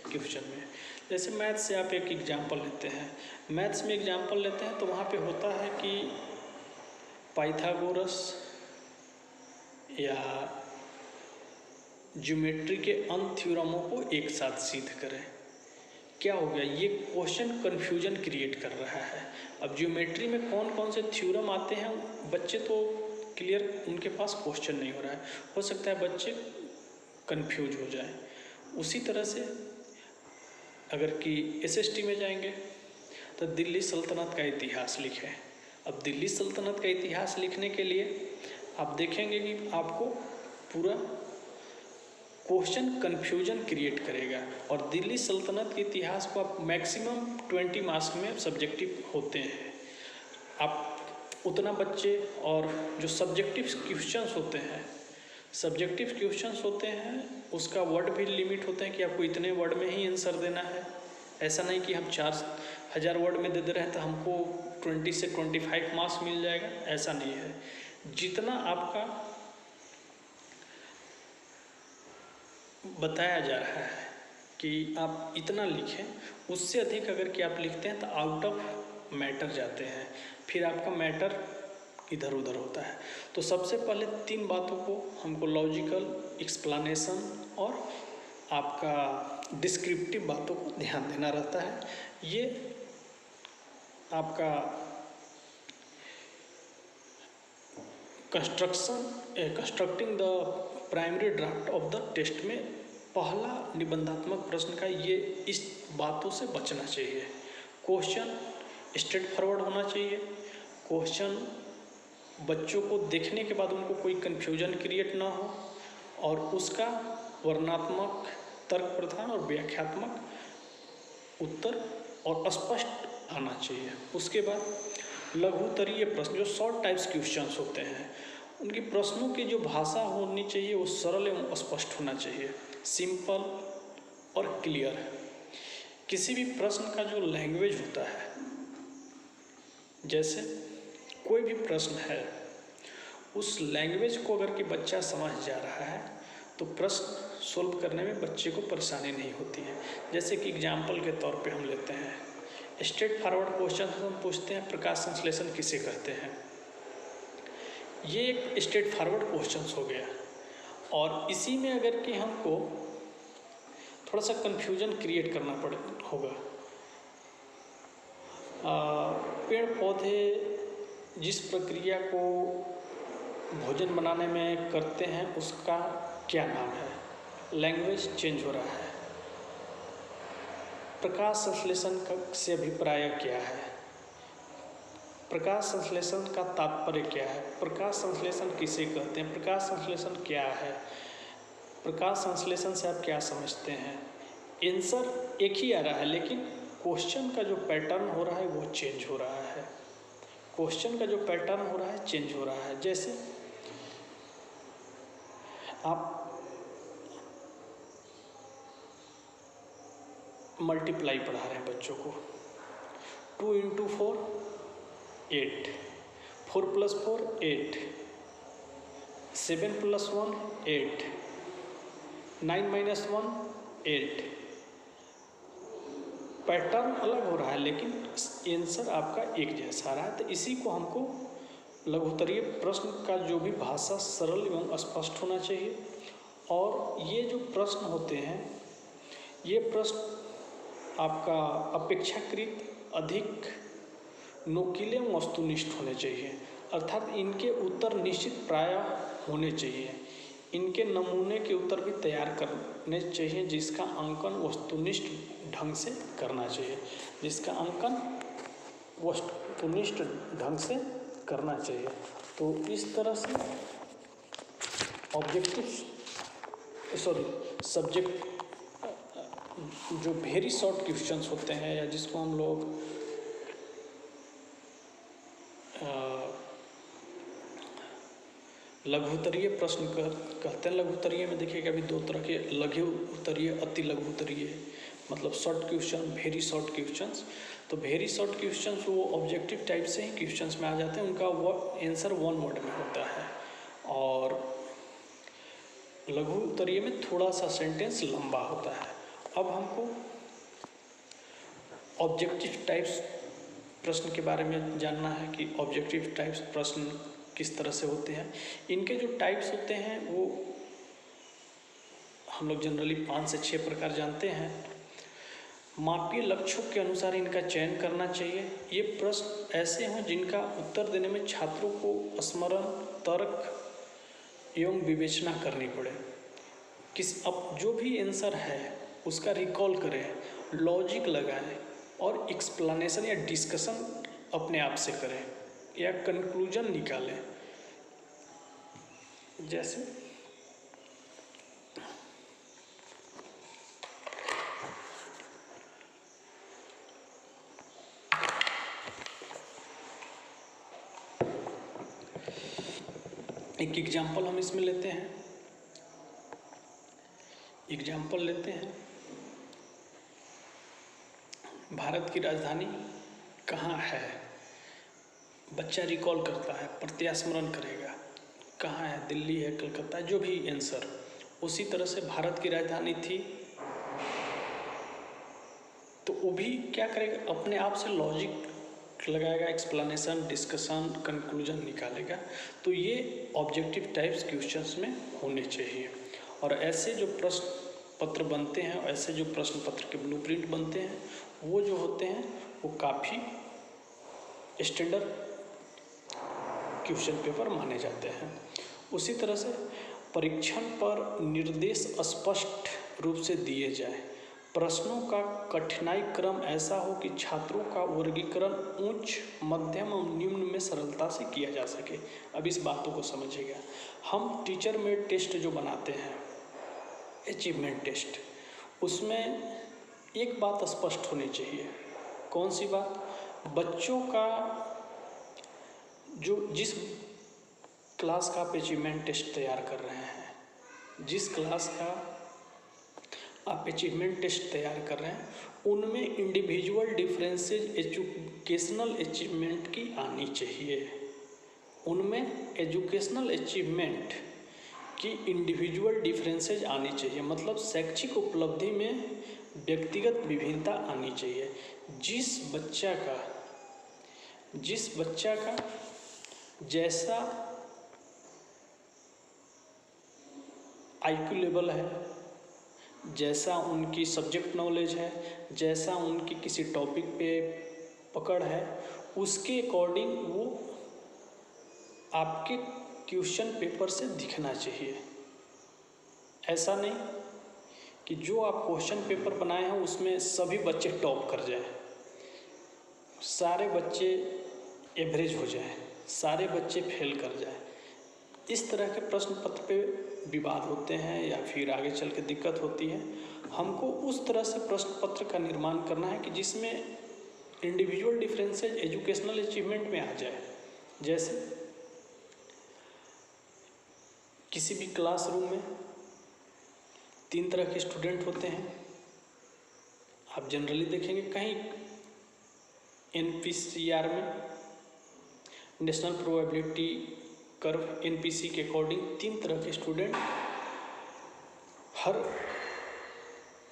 क्वेश्चन में। जैसे मैथ्स से आप एक एग्जाम्पल लेते हैं, मैथ्स में एग्जाम्पल लेते हैं तो वहाँ पे होता है कि पाइथागोरस या ज्योमेट्री के अन्य थ्योरमों को एक साथ सिद्ध करें। क्या हो गया, ये क्वेश्चन कन्फ्यूजन क्रिएट कर रहा है। अब ज्योमेट्री में कौन कौन से थ्योरम आते हैं बच्चे तो क्लियर, उनके पास क्वेश्चन नहीं हो रहा है, हो सकता है बच्चे कंफ्यूज हो जाए। उसी तरह से अगर कि SST में जाएंगे तो दिल्ली सल्तनत का इतिहास लिखें। अब दिल्ली सल्तनत का इतिहास लिखने के लिए आप देखेंगे कि आपको पूरा क्वेश्चन कन्फ्यूजन क्रिएट करेगा। और दिल्ली सल्तनत के इतिहास को आप मैक्सिमम 20 मार्क्स में सब्जेक्टिव होते हैं, आप उतना बच्चे, और जो सब्जेक्टिव क्वेश्चंस होते हैं उसका वर्ड भी लिमिट होते हैं कि आपको इतने वर्ड में ही आंसर देना है। ऐसा नहीं कि हम 4000 वर्ड में दे रहे हैं तो हमको 20 से 25 मार्क्स मिल जाएगा, ऐसा नहीं है। जितना आपका बताया जा रहा है कि आप इतना लिखें, उससे अधिक अगर कि आप लिखते हैं तो आउट ऑफ मैटर जाते हैं, फिर आपका मैटर इधर उधर होता है। तो सबसे पहले 3 बातों को हमको लॉजिकल, एक्सप्लेनेशन और आपका डिस्क्रिप्टिव बातों को ध्यान देना रहता है। ये आपका constructing the primary draft of the test में पहला निबंधात्मक प्रश्न का ये इस बातों से बचना चाहिए। क्वेश्चन स्ट्रेट फॉरवर्ड होना चाहिए। क्वेश्चन बच्चों को देखने के बाद उनको कोई कन्फ्यूजन क्रिएट ना हो, और उसका वर्णनात्मक, तर्क प्रधान और व्याख्यात्मक उत्तर और स्पष्ट आना चाहिए। उसके बाद लघुतरीय प्रश्न, जो शॉर्ट टाइप्स क्वेश्चंस होते हैं, उनकी प्रश्नों की जो भाषा होनी चाहिए वो सरल एवं स्पष्ट होना चाहिए, सिंपल और क्लियर। किसी भी प्रश्न का जो लैंग्वेज होता है, जैसे कोई भी प्रश्न है उस लैंग्वेज को अगर कि बच्चा समझ जा रहा है तो प्रश्न सोल्व करने में बच्चे को परेशानी नहीं होती है। जैसे कि एग्जाम्पल के तौर पे हम लेते हैं, स्ट्रेट फॉरवर्ड क्वेश्चन हम पूछते हैं प्रकाश संश्लेषण किसे कहते हैं। ये एक स्ट्रेट फॉरवर्ड क्वेश्चन हो गया, और इसी में अगर कि हमको थोड़ा सा कन्फ्यूजन क्रिएट करना होगा, पेड़ पौधे जिस प्रक्रिया को भोजन बनाने में करते हैं उसका क्या नाम है? लैंग्वेज चेंज हो रहा है। प्रकाश संश्लेषण से अभिप्राय क्या है? प्रकाश संश्लेषण का तात्पर्य क्या है? प्रकाश संश्लेषण किसे कहते हैं? प्रकाश संश्लेषण क्या है? प्रकाश संश्लेषण से आप क्या समझते हैं? आंसर एक ही आ रहा है, लेकिन क्वेश्चन का जो पैटर्न हो रहा है वो चेंज हो रहा है। क्वेश्चन का जो पैटर्न हो रहा है चेंज हो रहा है। जैसे आप मल्टीप्लाई पढ़ा रहे हैं बच्चों को, 2 × 4 8, 4 + 4 8, 7 + 1 8, 9 - 1 8। पैटर्न अलग हो रहा है लेकिन आंसर आपका एक जैसा रहा है। तो इसी को हमको लघुत्तरीय प्रश्न का जो भी भाषा सरल एवं स्पष्ट होना चाहिए। और ये जो प्रश्न होते हैं, ये प्रश्न आपका अपेक्षाकृत अधिक नुकीले एवं वस्तुनिष्ठ होने चाहिए, अर्थात इनके उत्तर निश्चित प्रायः होने चाहिए। इनके नमूने के उत्तर भी तैयार करने चाहिए जिसका अंकन वस्तुनिष्ठ ढंग से करना चाहिए, जिसका अंकन वस्तुनिष्ठ ढंग से करना चाहिए। तो इस तरह से सब्जेक्ट जो वेरी शॉर्ट क्वेश्चंस होते हैं, या जिसको हम लोग लघु उत्तरीय प्रश्न कहते हैं। लघु उत्तरीय में देखिएगा अभी 2 तरह के, लघु उत्तरीय, अति लघु उत्तरीय, मतलब short question, very short questions. तो वेरी शॉर्ट क्वेश्चंस वो ऑब्जेक्टिव टाइप से ही क्वेश्चंस में आ जाते हैं, उनका आंसर 1 वर्ड में होता है। और लघु उत्तरीय में थोड़ा सा सेंटेंस लंबा होता है। अब हमको ऑब्जेक्टिव टाइप्स प्रश्न के बारे में जानना है कि ऑब्जेक्टिव टाइप्स प्रश्न किस तरह से होते हैं। इनके जो टाइप्स होते हैं वो हम लोग जनरली 5 से 6 प्रकार जानते हैं। मापीय लक्ष्यों के अनुसार इनका चयन करना चाहिए। ये प्रश्न ऐसे हों जिनका उत्तर देने में छात्रों को स्मरण, तर्क एवं विवेचना करनी पड़े। अब जो भी आंसर है उसका रिकॉल करें, लॉजिक लगाएं और एक्सप्लेनेशन या डिस्कशन अपने आप से करें या कंक्लूजन निकालें। जैसे एक एग्जाम्पल हम इसमें लेते हैं। एग्जाम्पल लेते हैं, भारत की राजधानी कहाँ है? बच्चा रिकॉल करता है, प्रत्यास्मरण करेगा, कहाँ है, दिल्ली है, कलकत्ता, जो भी आंसर। उसी तरह से भारत की राजधानी थी, तो वो भी क्या करेगा, अपने आप से लॉजिक लगाएगा, एक्सप्लेनेशन, डिस्कशन, कंक्लूजन निकालेगा। तो ये ऑब्जेक्टिव टाइप्स क्वेश्चंस में होने चाहिए। और ऐसे जो प्रश्न पत्र बनते हैं, ऐसे जो प्रश्न पत्र के ब्लूप्रिंट बनते हैं, वो जो होते हैं वो काफ़ी स्टैंडर्ड क्वेश्चन पेपर माने जाते हैं। उसी तरह से परीक्षण पर निर्देश स्पष्ट रूप से दिए जाए। प्रश्नों का कठिनाई क्रम ऐसा हो कि छात्रों का वर्गीकरण उच्च, मध्यम और निम्न में सरलता से किया जा सके। अब इस बातों को समझिएगा। हम टीचर में टेस्ट जो बनाते हैं, अचीवमेंट टेस्ट, उसमें एक बात स्पष्ट होनी चाहिए। कौन सी बात? बच्चों का जो जिस क्लास का आप अचीवमेंट टेस्ट तैयार कर रहे हैं, जिस क्लास का आप अचीवमेंट टेस्ट तैयार कर रहे हैं, उनमें इंडिविजुअल डिफरेंसेस एजुकेशनल अचीवमेंट की आनी चाहिए। उनमें एजुकेशनल अचीवमेंट की इंडिविजुअल डिफरेंसेस आनी चाहिए, मतलब शैक्षिक उपलब्धि में व्यक्तिगत विभिन्नता आनी चाहिए। जिस बच्चा का जैसा IQ लेवल है, जैसा उनकी सब्जेक्ट नॉलेज है, जैसा उनकी किसी टॉपिक पे पकड़ है, उसके अकॉर्डिंग वो आपके क्वेश्चन पेपर से दिखना चाहिए। ऐसा नहीं कि जो आप क्वेश्चन पेपर बनाए हैं उसमें सभी बच्चे टॉप कर जाएं, सारे बच्चे एवरेज हो जाएं, सारे बच्चे फेल कर जाएं। इस तरह के प्रश्न पत्र पे विवाद होते हैं या फिर आगे चल के दिक्कत होती है। हमको उस तरह से प्रश्न पत्र का निर्माण करना है कि जिसमें इंडिविजुअल डिफरेंसेज एजुकेशनल अचीवमेंट में आ जाए। जैसे किसी भी क्लासरूम में 3 तरह के स्टूडेंट होते हैं। आप जनरली देखेंगे कहीं NPCR में, नेशनल प्रोबेबिलिटी कर्व NPC के अकॉर्डिंग 3 तरह के स्टूडेंट हर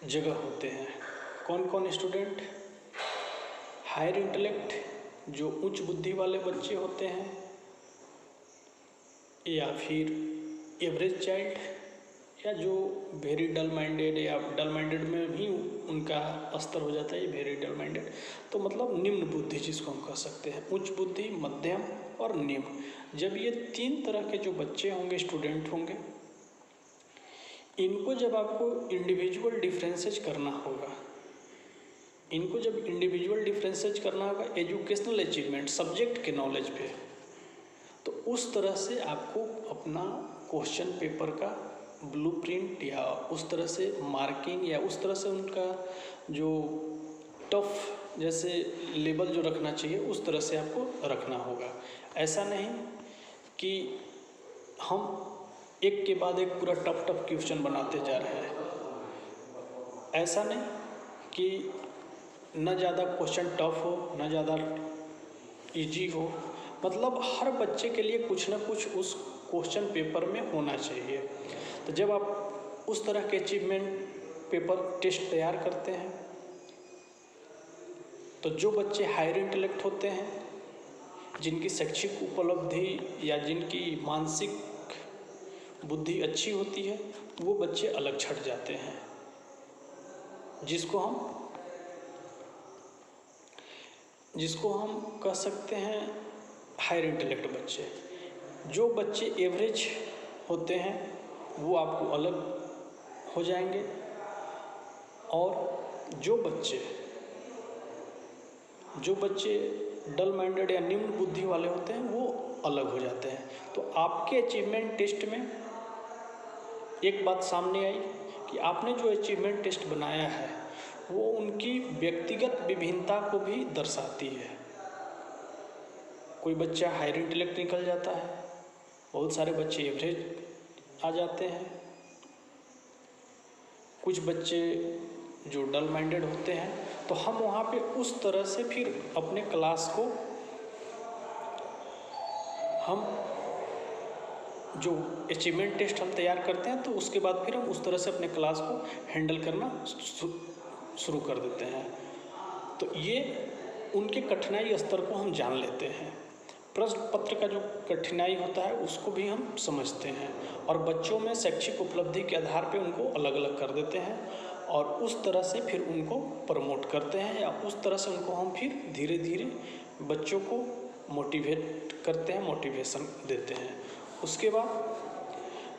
जगह होते हैं। कौन कौन स्टूडेंट? हायर इंटेलेक्ट, जो उच्च बुद्धि वाले बच्चे होते हैं, या फिर एवरेज चाइल्ड, या जो वेरी डल माइंडेड, या डल माइंडेड में भी उनका स्तर हो जाता है वेरी डल माइंडेड। तो मतलब निम्न बुद्धि जिसको हम कह सकते हैं, उच्च बुद्धि, मध्यम और निम्न। जब ये 3 तरह के जो बच्चे होंगे, स्टूडेंट होंगे, इनको जब आपको इंडिविजुअल डिफरेंसेज करना होगा, इनको जब इंडिविजुअल डिफरेंसेज करना होगा एजुकेशनल अचीवमेंट, सब्जेक्ट के नॉलेज पे, तो उस तरह से आपको अपना क्वेश्चन पेपर का ब्लूप्रिंट या उस तरह से मार्किंग या उस तरह से उनका जो टफ जैसे लेवल जो रखना चाहिए उस तरह से आपको रखना होगा। ऐसा नहीं कि हम एक के बाद एक पूरा टफ क्वेश्चन बनाते जा रहे हैं। ऐसा नहीं कि न ज़्यादा क्वेश्चन टफ हो न ज़्यादा इजी हो, मतलब हर बच्चे के लिए कुछ न कुछ उस क्वेश्चन पेपर में होना चाहिए। तो जब आप उस तरह के अचीवमेंट पेपर टेस्ट तैयार करते हैं तो जो बच्चे हायर इंटेलेक्ट होते हैं, जिनकी शैक्षिक उपलब्धि या जिनकी मानसिक बुद्धि अच्छी होती है, वो बच्चे अलग छट जाते हैं, जिसको हम कह सकते हैं हायर इंटेलेक्ट बच्चे। जो बच्चे एवरेज होते हैं वो आपको अलग हो जाएंगे, और जो बच्चे डल माइंडेड या निम्न बुद्धि वाले होते हैं वो अलग हो जाते हैं। तो आपके अचीवमेंट टेस्ट में एक बात सामने आई कि आपने जो अचीवमेंट टेस्ट बनाया है वो उनकी व्यक्तिगत विभिन्नता को भी दर्शाती है। कोई बच्चा हायर इंटेलेक्ट निकल जाता है, बहुत सारे बच्चे एवरेज आ जाते हैं, कुछ बच्चे जो डल माइंडेड होते हैं। तो हम वहाँ पे उस तरह से फिर अपने क्लास को हम जो अचीवमेंट टेस्ट हम तैयार करते हैं तो उसके बाद फिर हम उस तरह से अपने क्लास को हैंडल करना शुरू कर देते हैं। तो ये उनके कठिनाई स्तर को हम जान लेते हैं, प्रश्न पत्र का जो कठिनाई होता है उसको भी हम समझते हैं, और बच्चों में शैक्षिक उपलब्धि के आधार पे उनको अलग अलग कर देते हैं, और उस तरह से फिर उनको प्रमोट करते हैं, या उस तरह से उनको हम फिर धीरे धीरे बच्चों को मोटिवेट करते हैं, मोटिवेशन देते हैं। उसके बाद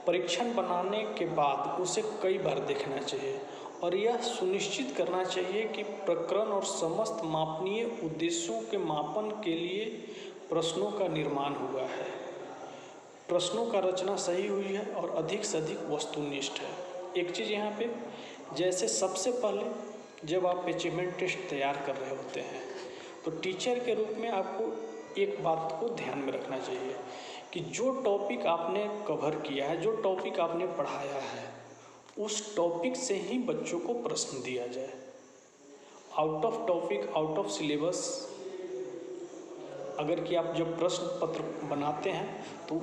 परीक्षण बनाने के बाद उसे कई बार देखना चाहिए, और यह सुनिश्चित करना चाहिए कि प्रकरण और समस्त मापनीय उद्देश्यों के मापन के लिए प्रश्नों का निर्माण हुआ है, प्रश्नों का रचना सही हुई है और अधिक से अधिक वस्तुनिष्ठ है। एक चीज़ यहाँ पे, जैसे सबसे पहले जब आप अचीवमेंट टेस्ट तैयार कर रहे होते हैं तो टीचर के रूप में आपको एक बात को ध्यान में रखना चाहिए कि जो टॉपिक आपने कवर किया है, जो टॉपिक आपने पढ़ाया है, उस टॉपिक से ही बच्चों को प्रश्न दिया जाए। Out of topic, out of syllabus अगर कि आप जब प्रश्न पत्र बनाते हैं तो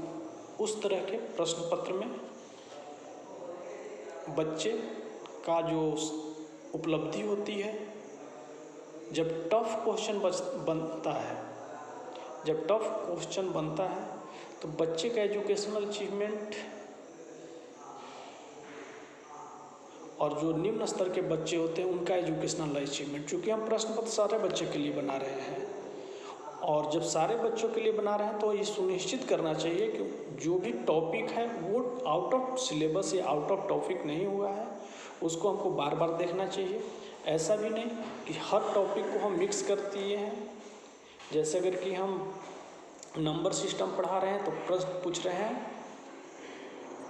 उस तरह के प्रश्न पत्र में बच्चे का जो उपलब्धि होती है, जब टफ क्वेश्चन बनता है तो बच्चे का एजुकेशनल अचीवमेंट और जो निम्न स्तर के बच्चे होते हैं उनका एजुकेशनल अचीवमेंट, चूँकि हम प्रश्न पत्र सारे बच्चे के लिए बना रहे हैं, और जब सारे बच्चों के लिए बना रहे हैं तो ये सुनिश्चित करना चाहिए कि जो भी टॉपिक है वो आउट ऑफ सिलेबस या आउट ऑफ टॉपिक नहीं हुआ है, उसको हमको बार बार देखना चाहिए। ऐसा भी नहीं कि हर टॉपिक को हम मिक्स कर दिए हैं। जैसे अगर कि हम नंबर सिस्टम पढ़ा रहे हैं तो प्रश्न पूछ रहे हैं,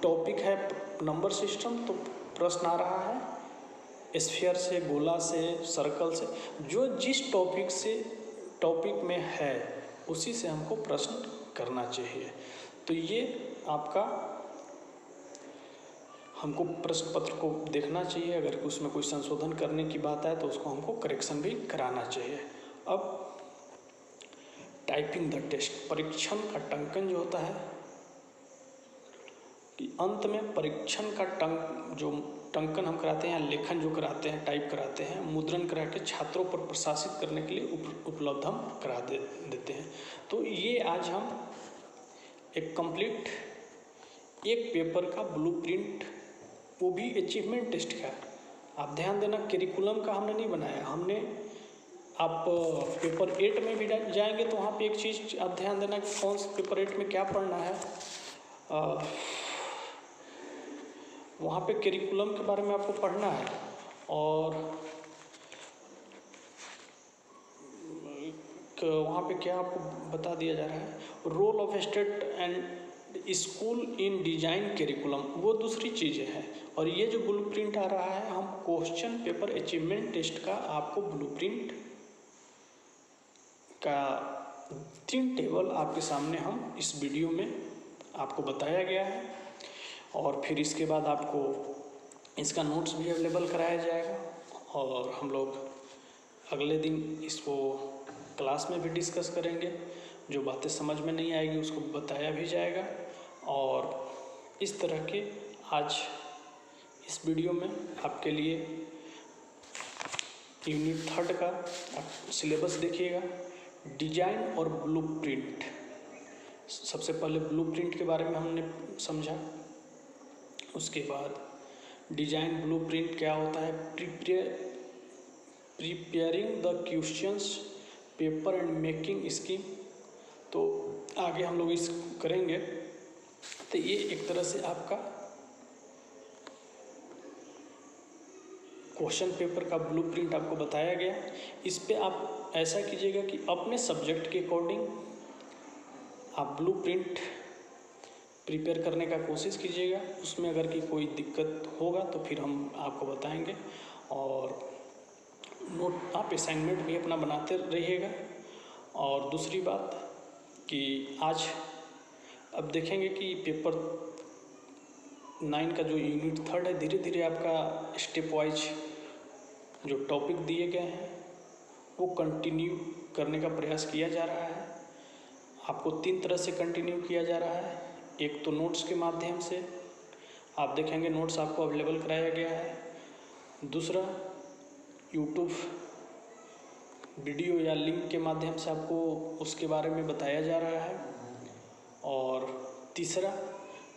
टॉपिक है नंबर सिस्टम तो प्रश्न आ रहा है स्फीयर से, गोला से, सर्कल से, जो जिस टॉपिक में है उसी से हमको प्रश्न करना चाहिए। तो ये आपका हमको प्रश्न पत्र को देखना चाहिए। अगर उसमें कोई संशोधन करने की बात आए तो उसको हमको करेक्शन भी कराना चाहिए। अब टाइपिंग द टेस्ट, परीक्षण का टंकन जो होता है कि अंत में परीक्षण का टंकन हम कराते हैं या लेखन जो कराते हैं, टाइप कराते हैं, मुद्रण करा के छात्रों पर प्रशासित करने के लिए उपलब्ध हम करा देते हैं। तो ये आज हम एक कंप्लीट एक पेपर का ब्लूप्रिंट, वो भी अचीवमेंट टेस्ट का। आप ध्यान देना, करिकुलम का हमने नहीं बनाया। हमने आप पेपर 8 में भी जाएंगे तो वहाँ पे एक चीज़ आप ध्यान देना कि कौन से पेपर 8 में क्या पढ़ना है। वहाँ पे करिकुलम के बारे में आपको पढ़ना है और वहाँ पे क्या आपको बता दिया जा रहा है, role of state and school in design curriculum, वो दूसरी चीज़ें हैं। और ये जो ब्लूप्रिंट आ रहा है, हम क्वेश्चन पेपर अचीवमेंट टेस्ट का आपको ब्लूप्रिंट का 3 टेबल आपके सामने हम इस वीडियो में आपको बताया गया है। और फिर इसके बाद आपको इसका नोट्स भी अवेलेबल कराया जाएगा और हम लोग अगले दिन इसको क्लास में भी डिस्कस करेंगे। जो बातें समझ में नहीं आएगी उसको बताया भी जाएगा। और इस तरह के आज इस वीडियो में आपके लिए यूनिट 3 का सिलेबस देखिएगा, डिजाइन और ब्लूप्रिंट। सबसे पहले ब्लूप्रिंट के बारे में हमने समझा, उसके बाद डिजाइन ब्लूप्रिंट क्या होता है, preparing the questions paper and making scheme. तो आगे हम लोग इस करेंगे। तो ये एक तरह से आपका क्वेश्चन पेपर का ब्लूप्रिंट आपको बताया गया। इस पे आप ऐसा कीजिएगा कि अपने सब्जेक्ट के अकॉर्डिंग आप ब्लूप्रिंट प्रिपेयर करने का कोशिश कीजिएगा। उसमें अगर कि कोई दिक्कत होगा तो फिर हम आपको बताएंगे। और नोट आप असाइनमेंट भी अपना बनाते रहिएगा। और दूसरी बात कि आज अब देखेंगे कि पेपर 9 का जो यूनिट 3 है, धीरे धीरे आपका स्टेप वाइज जो टॉपिक दिए गए हैं वो कंटिन्यू करने का प्रयास किया जा रहा है। आपको 3 तरह से कंटिन्यू किया जा रहा है। एक तो नोट्स के माध्यम से आप देखेंगे, नोट्स आपको अवेलेबल कराया गया है। दूसरा यूट्यूब वीडियो या लिंक के माध्यम से आपको उसके बारे में बताया जा रहा है। और तीसरा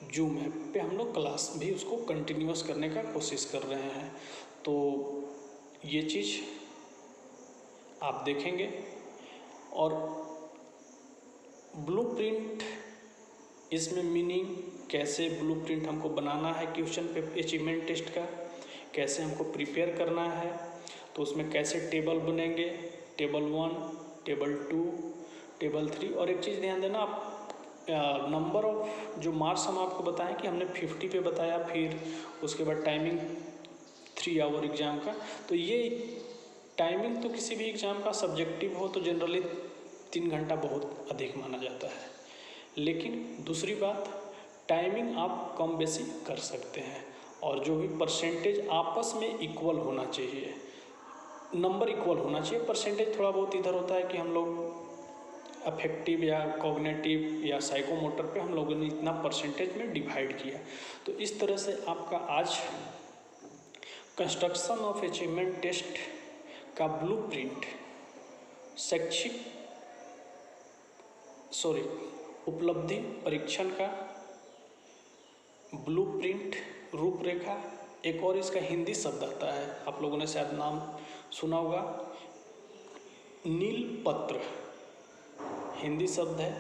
जूम ऐप पे हम लोग क्लास भी उसको कंटिन्यूअस करने का कोशिश कर रहे हैं। तो ये चीज़ आप देखेंगे। और ब्लूप्रिंट, इसमें मीनिंग, कैसे ब्लूप्रिंट हमको बनाना है क्वेश्चन पेपर अचीवमेंट टेस्ट का, कैसे हमको प्रिपेयर करना है, तो उसमें कैसे टेबल बनेंगे, टेबल 1, टेबल 2, टेबल 3। और एक चीज़ ध्यान देना, आप नंबर ऑफ जो मार्क्स हम आपको बताएं कि हमने 50 पे बताया, फिर उसके बाद टाइमिंग 3 आवर एग्ज़ाम का। तो ये टाइमिंग तो किसी भी एग्ज़ाम का सब्जेक्टिव हो तो जनरली 3 घंटा बहुत अधिक माना जाता है। लेकिन दूसरी बात, टाइमिंग आप कम बेसी कर सकते हैं। और जो भी परसेंटेज आपस में इक्वल होना चाहिए, नंबर इक्वल होना चाहिए। परसेंटेज थोड़ा बहुत इधर होता है कि हम लोग अफेक्टिव या कॉग्निटिव या साइकोमोटर पे हम लोगों ने इतना परसेंटेज में डिवाइड किया। तो इस तरह से आपका आज कंस्ट्रक्शन ऑफ अचीवमेंट टेस्ट का ब्लूप्रिंट, उपलब्धि परीक्षण का ब्लूप्रिंट, रूपरेखा। एक और इसका हिंदी शब्द आता है, आप लोगों ने शायद नाम सुना होगा, नील पत्र। हिंदी शब्द है,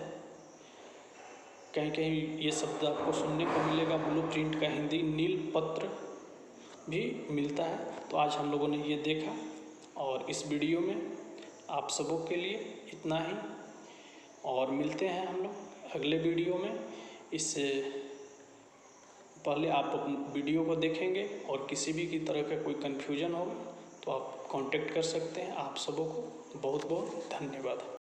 कहीं कहीं ये शब्द आपको सुनने को मिलेगा। ब्लूप्रिंट का हिंदी नील पत्र भी मिलता है। तो आज हम लोगों ने ये देखा, और इस वीडियो में आप सबों के लिए इतना ही, और मिलते हैं हम लोग अगले वीडियो में। इससे पहले आप वीडियो को देखेंगे और किसी भी की तरह का कोई कन्फ्यूजन होगा तो आप कांटेक्ट कर सकते हैं। आप सबों को बहुत बहुत धन्यवाद।